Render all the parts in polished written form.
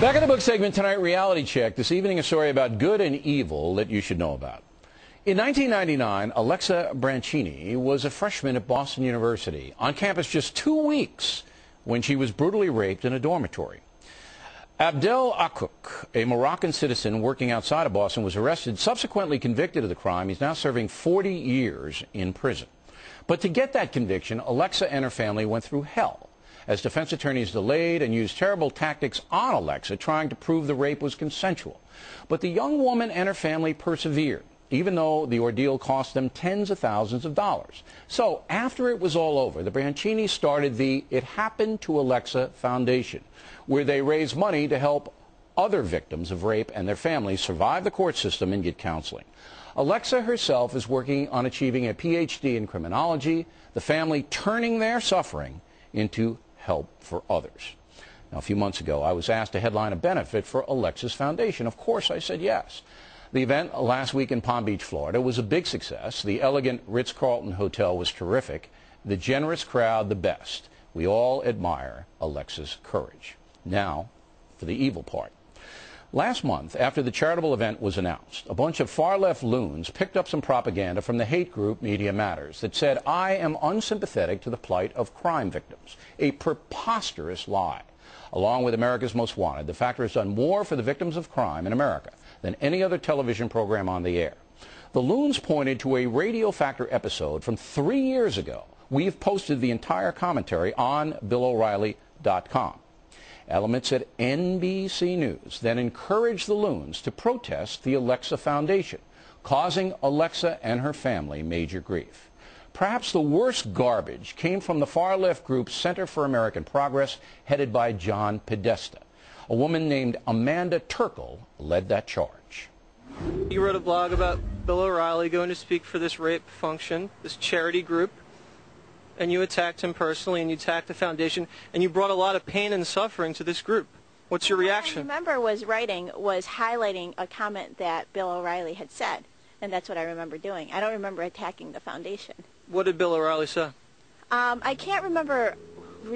Back in the book segment tonight, Reality Check. This evening, a story about good and evil that you should know about. In 1999, Alexa Brancini was a freshman at Boston University, on campus just 2 weeks when she was brutally raped in a dormitory. Abdel Akuk, a Moroccan citizen working outside of Boston, was arrested, subsequently convicted of the crime. He's now serving 40 years in prison. But to get that conviction, Alexa and her family went through hell, as defense attorneys delayed and used terrible tactics on Alexa, trying to prove the rape was consensual. But the young woman and her family persevered, even though the ordeal cost them tens of thousands of dollars. So after it was all over, the Brancinis started the It Happened to Alexa Foundation, where they raise money to help other victims of rape and their families survive the court system and get counseling. Alexa herself is working on achieving a PhD in criminology, the family turning their suffering into help for others. Now, a few months ago, I was asked to headline a benefit for Alexa's foundation. Of course, I said yes. The event last week in Palm Beach, Florida, was a big success. The elegant Ritz-Carlton Hotel was terrific. The generous crowd, the best. We all admire Alexa's courage. Now, for the evil part. Last month, after the charitable event was announced, a bunch of far-left loons picked up some propaganda from the hate group Media Matters that said, "I am unsympathetic to the plight of crime victims." A preposterous lie. Along with America's Most Wanted, the Factor has done more for the victims of crime in America than any other television program on the air. The loons pointed to a Radio Factor episode from 3 years ago. We've posted the entire commentary on BillO'Reilly.com. Elements at NBC News then encouraged the loons to protest the Alexa Foundation, causing Alexa and her family major grief. Perhaps the worst garbage came from the far-left group Center for American Progress, headed by John Podesta. A woman named Amanda Turkle led that charge. You wrote a blog about Bill O'Reilly going to speak for this rape function, this charity group, and you attacked him personally, and you attacked the foundation, and you brought a lot of pain and suffering to this group. What's your reaction? What I remember was highlighting a comment that Bill O'Reilly had said, and that's what I remember doing. I don't remember attacking the foundation. What did Bill O'Reilly say? I can't remember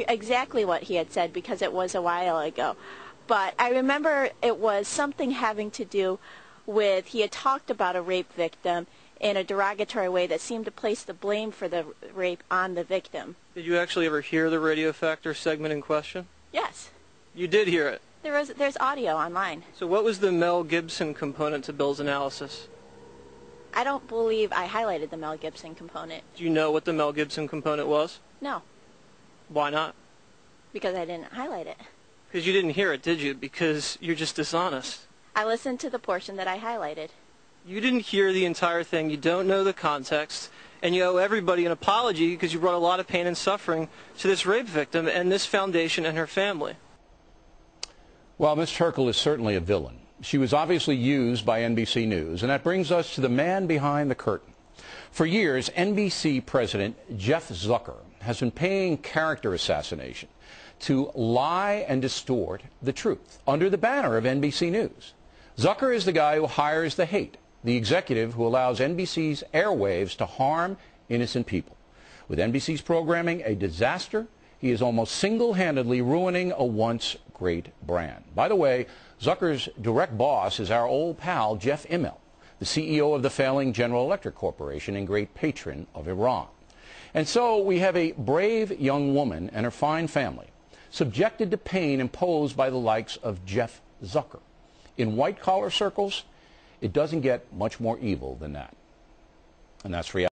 exactly what he had said because it was a while ago, but I remember it was something having to do with, he had talked about a rape victim in a derogatory way that seemed to place the blame for the rape on the victim. Did you actually ever hear the Radio Factor segment in question? Yes. You did hear it? There's audio online. So what was the Mel Gibson component to Bill's analysis? I don't believe I highlighted the Mel Gibson component. Do you know what the Mel Gibson component was? No. Why not? Because I didn't highlight it. Because you didn't hear it, did you? Because you're just dishonest. I listened to the portion that I highlighted. You didn't hear the entire thing, you don't know the context, and you owe everybody an apology because you brought a lot of pain and suffering to this rape victim and this foundation and her family. Well, Ms. Turkle is certainly a villain. She was obviously used by NBC News, and that brings us to the man behind the curtain. For years, NBC President Jeff Zucker has been paying character assassination to lie and distort the truth under the banner of NBC News. Zucker is the guy who hires the hate, the executive who allows NBC's airwaves to harm innocent people. With NBC's programming a disaster, he is almost single-handedly ruining a once great brand. By the way, Zucker's direct boss is our old pal Jeff Immelt, the CEO of the failing General Electric Corporation and great patron of Iran. And so we have a brave young woman and her fine family subjected to pain imposed by the likes of Jeff Zucker. In white-collar circles, it doesn't get much more evil than that. And that's reality.